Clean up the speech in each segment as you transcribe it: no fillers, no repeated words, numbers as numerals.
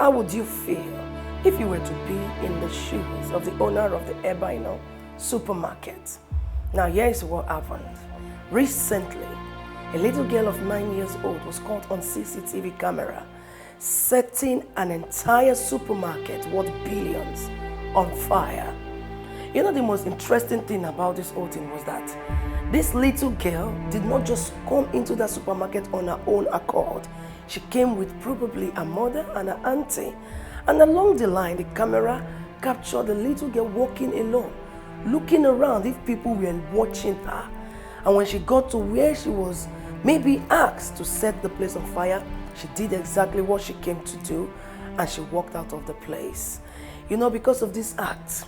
How would you feel if you were to be in the shoes of the owner of the Epi11-A supermarket? Now, here's what happened. Recently, a little girl of 9 years old was caught on CCTV camera setting an entire supermarket worth billions on fire. You know, the most interesting thing about this whole thing was that this little girl did not just come into the supermarket on her own accord. She came with probably a mother and an auntie. And along the line, the camera captured the little girl walking alone, looking around if people were watching her. And when she got to where she was maybe asked to set the place on fire, she did exactly what she came to do, and she walked out of the place. You know, because of this act,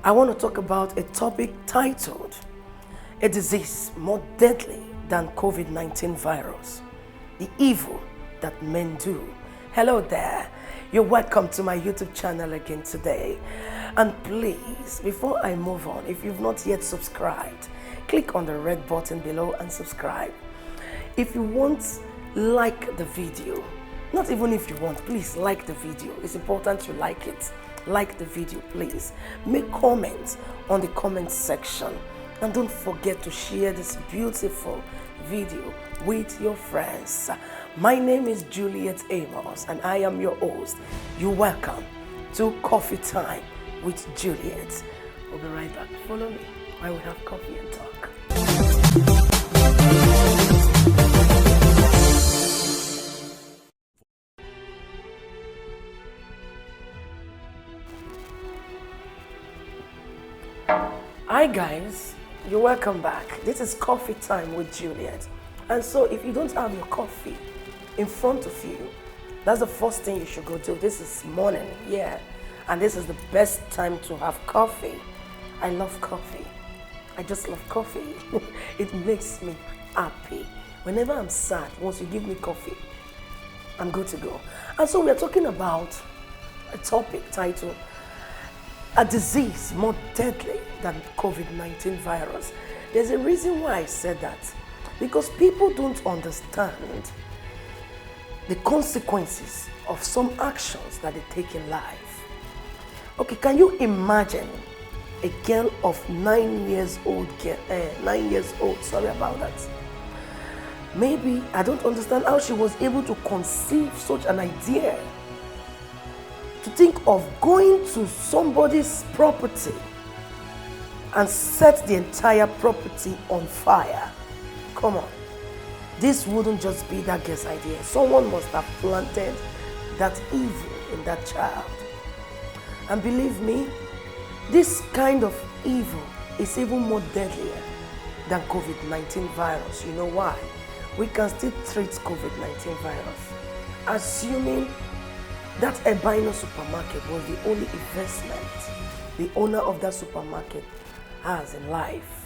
I want to talk about a topic titled, "A Disease More Deadly Than COVID-19 Virus, the Evil That Men Do." Hello there. You're welcome to my YouTube channel again today. And please, before I move on, if you've not yet subscribed, click on the red button below and subscribe. If you want, like the video. Not even if you want, please like the video. It's important you like it. Like the video, please. Make comments on the comment section. And don't forget to share this beautiful video with your friends. My name is Juliet Amos and I am your host. You're welcome to Coffee Time with Juliet. We'll be right back. Follow me while we have coffee and talk. Hi guys, you're welcome back. This is Coffee Time with Juliet. And so if you don't have your coffee in front of you, that's the first thing you should go do. This is morning, yeah. And this is the best time to have coffee. I love coffee. I just love coffee. It makes me happy. Whenever I'm sad, once you give me coffee, I'm good to go. And so we're talking about a topic titled, "A Disease More Deadly Than COVID-19 Virus." There's a reason why I said that. Because people don't understand the consequences of some actions that they take in life. Okay, can you imagine a girl of 9 years old, sorry about that. Maybe, I don't understand how she was able to conceive such an idea. To think of going to somebody's property and set the entire property on fire. Come on. This wouldn't just be that girl's idea. Someone must have planted that evil in that child. And believe me, this kind of evil is even more deadlier than COVID-19 virus. You know why? We can still treat COVID-19 virus, assuming that Epi11-A supermarket was the only investment the owner of that supermarket has in life.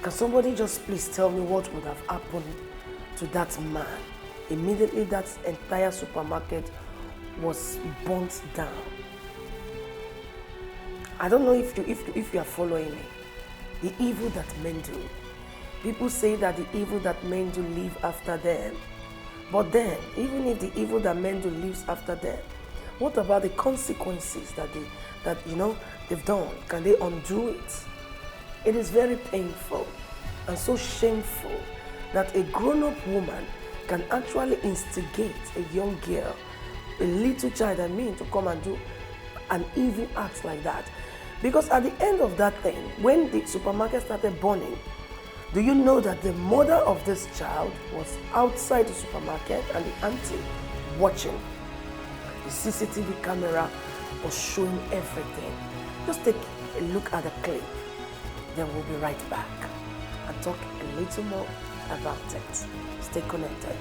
Can somebody just please tell me what would have happened to that man? Immediately that entire supermarket was burnt down. I don't know if you are following me. The evil that men do. People say that the evil that men do live after them. But then, even if the evil that men do lives after them, what about the consequences that they've done? Can they undo it? It is very painful and so shameful that a grown-up woman can actually instigate a young girl, a little child, to come and do an evil act like that. Because at the end of that thing, when the supermarket started burning, do you know that the mother of this child was outside the supermarket and the auntie watching? The CCTV camera was showing everything. Just take a look at the clip. Then we'll be right back and talk a little more about it. Stay connected.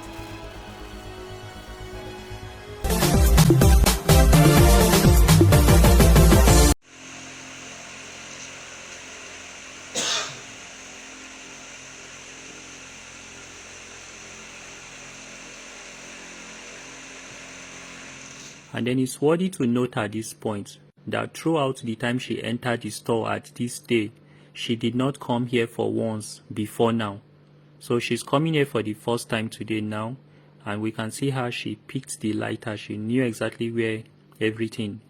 And then it's worthy to note at this point that throughout the time she entered the store at this day, she did not come here for once before now. So she's coming here for the first time today now, and we can see how she picked the lighter. She knew exactly where everything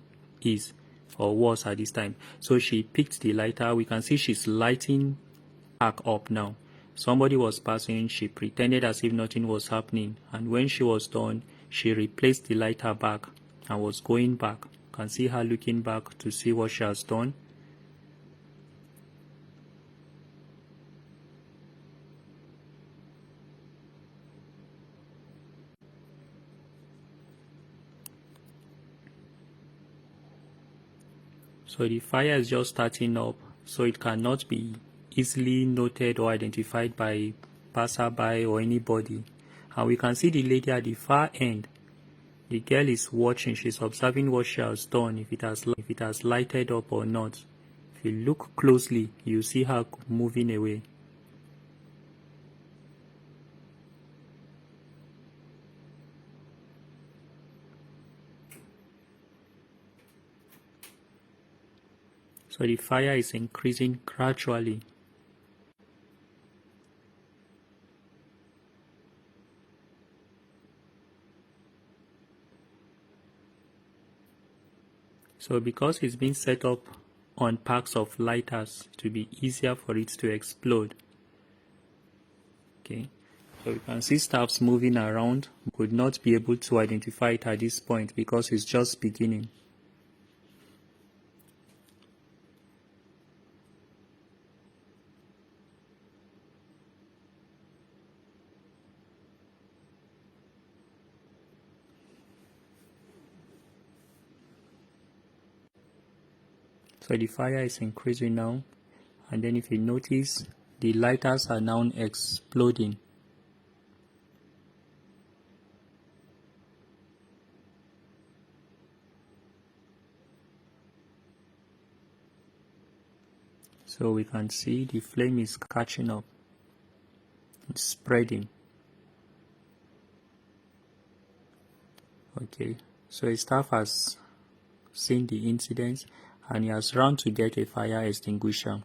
is or was at this time. So she picked the lighter. We can see she's lighting back up now. Somebody was passing. She pretended as if nothing was happening, and when she was done, she replaced the lighter back and was going back. You can see her looking back to see what she has done. So the fire is just starting up, so it cannot be easily noted or identified by passerby or anybody. And we can see the lady at the far end. The girl is watching, she's observing what she has done, if it has lighted up or not. If you look closely, you see her moving away. So the fire is increasing gradually. So because it's been set up on packs of lighters to be easier for it to explode. Okay, so you can see staffs moving around. We could not be able to identify it at this point because it's just beginning. So the fire is increasing now, and then if you notice, the lighters are now exploding. So we can see the flame is catching up, it's spreading. Okay, so a staff has seen the incident and he has run to get a fire extinguisher.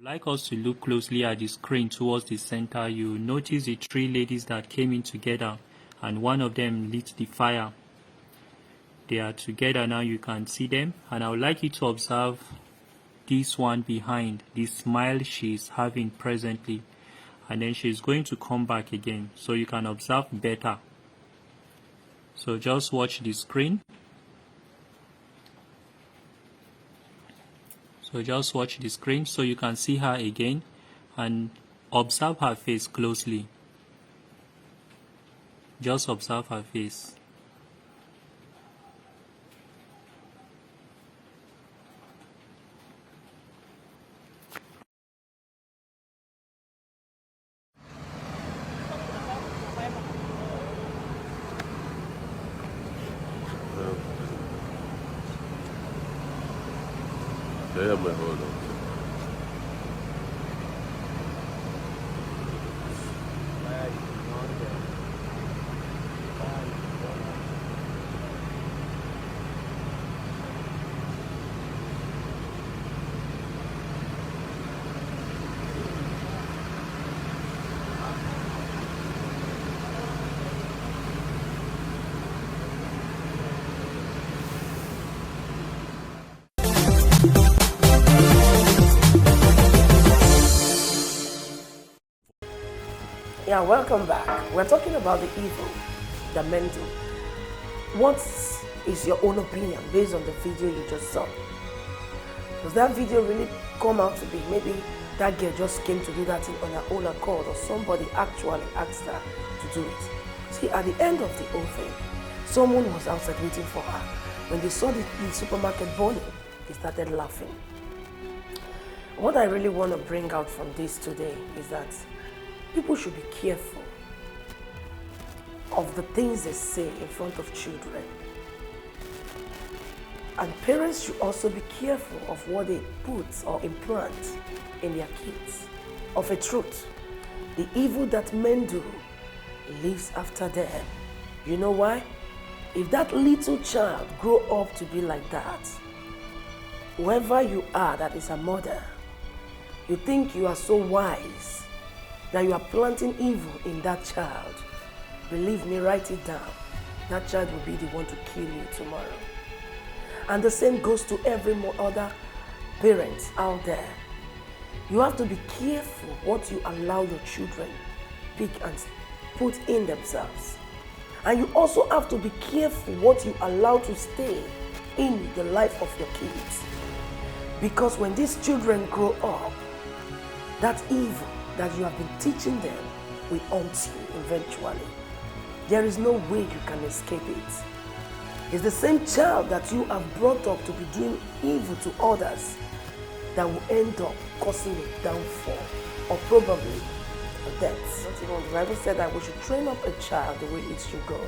I'd like us to look closely at the screen towards the center. You notice the three ladies that came in together and one of them lit the fire. They are together now, you can see them, and I would like you to observe this one behind, the smile she's having presently, and then she's going to come back again, so you can observe better. So just watch the screen. So just watch the screen so you can see her again and observe her face closely. Just observe her face. Yeah, my hold on. Yeah, welcome back. We're talking about the evil that men do. What is your own opinion based on the video you just saw? Does that video really come out to be maybe that girl just came to do that thing on her own accord, or somebody actually asked her to do it? See, at the end of the whole thing, someone was outside waiting for her. When they saw the supermarket burning, they started laughing. What I really want to bring out from this today is that people should be careful of the things they say in front of children. And parents should also be careful of what they put or implant in their kids. Of a truth, the evil that men do lives after them. You know why? If that little child grow up to be like that, whoever you are that is a mother, you think you are so wise that you are planting evil in that child, believe me, write it down. That child will be the one to kill you tomorrow. And the same goes to every other parent out there. You have to be careful what you allow your children pick and put in themselves. And you also have to be careful what you allow to stay in the life of your kids. Because when these children grow up, that evil that you have been teaching them will haunt you eventually. There is no way you can escape it. It's the same child that you have brought up to be doing evil to others that will end up causing a downfall or probably a death. Not even the Bible said that we should train up a child the way it should go.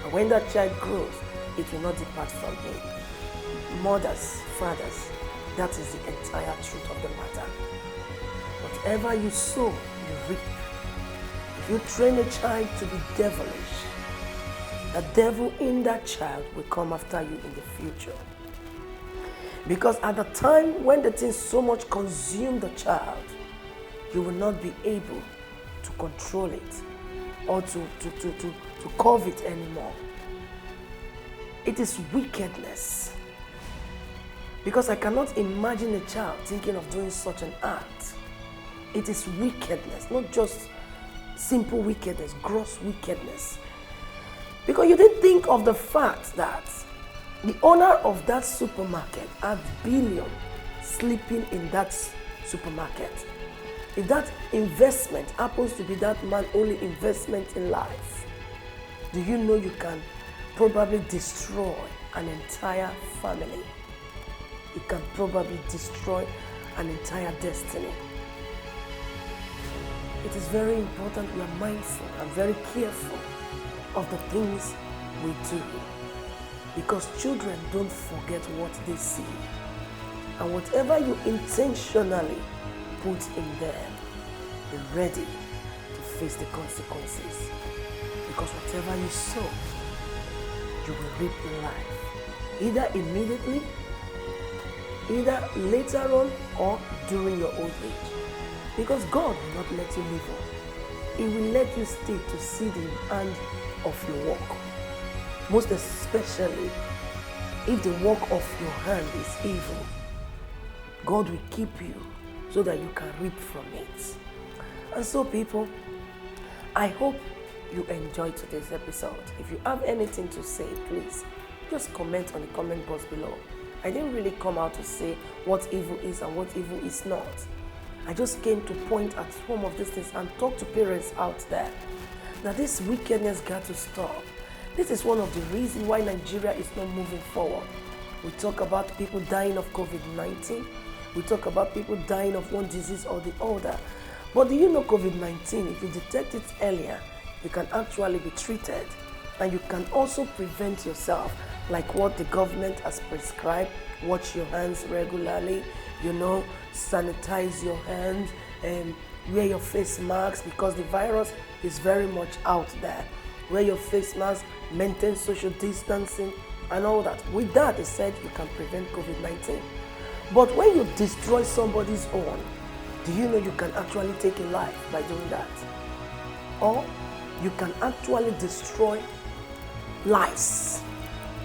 And when that child grows, it will not depart from him. Mothers, fathers, that is the entire truth of the matter. Whatever you sow, you reap. If you train a child to be devilish, the devil in that child will come after you in the future. Because at the time when the thing so much consume the child, you will not be able to control it or to curb it anymore. It is wickedness. Because I cannot imagine a child thinking of doing such an act. It is wickedness, not just simple wickedness, gross wickedness. Because you didn't think of the fact that the owner of that supermarket had billions sleeping in that supermarket. If that investment happens to be that man's only investment in life, do you know you can probably destroy an entire family? It can probably destroy an entire destiny. It is very important we are mindful and very careful of the things we do, because children don't forget what they see, and whatever you intentionally put in them, be ready to face the consequences, because whatever you sow, you will reap in life, either immediately, either later on, or during your old age. Because God will not let you live on. He will let you stay to see the end of your work. Most especially if the work of your hand is evil. God will keep you so that you can reap from it. And so people, I hope you enjoyed today's episode. If you have anything to say, please just comment on the comment box below. I didn't really come out to say what evil is and what evil is not. I just came to point at some of these things and talk to parents out there that this wickedness got to stop. This is one of the reasons why Nigeria is not moving forward. We talk about people dying of Covid19. We talk about people dying of one disease or the other. But do you know Covid19, if you detect it earlier, you can actually be treated. And you can also prevent yourself, like what the government has prescribed. Wash your hands regularly, sanitize your hands, and wear your face masks, because the virus is very much out there. Wear your face mask, maintain social distancing, and all that. With that, they said you can prevent COVID-19. But when you destroy somebody's own, do you know you can actually take a life by doing that? Or you can actually destroy lives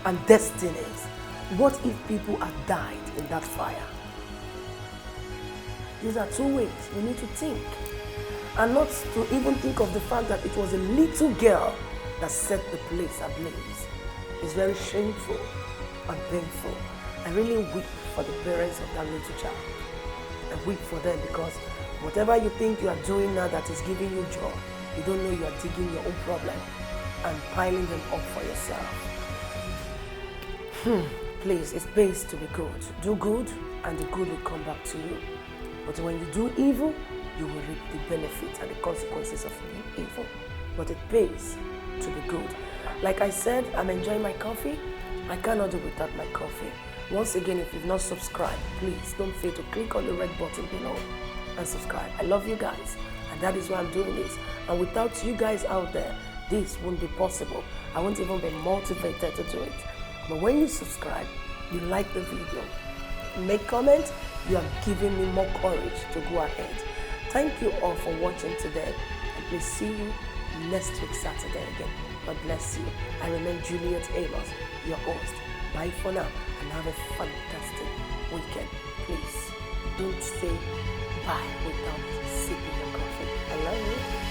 and destinies. What if people had died in that fire? These are two ways we need to think. And not to even think of the fact that it was a little girl that set the place ablaze. It's very shameful and painful. I really weep for the parents of that little child. I weep for them, because whatever you think you are doing now that is giving you joy, you don't know you are digging your own problem and piling them up for yourself. Please, it pays to be good. Do good, and the good will come back to you. But when you do evil, you will reap the benefits and the consequences of evil. But it pays to be good. Like I said, I'm enjoying my coffee. I cannot do without my coffee. Once again, if you've not subscribed, please don't fail to click on the red button below and subscribe. I love you guys, and that is why I'm doing this. And without you guys out there, this wouldn't be possible. I won't even be motivated to do it. But when you subscribe, you like the video, make comments, you are giving me more courage to go ahead. Thank you all for watching today, and please see you next week Saturday again. God bless you. I remain Juliet Amos, your host. Bye for now, and have a fantastic weekend. Please don't say bye without sipping your coffee. I love you.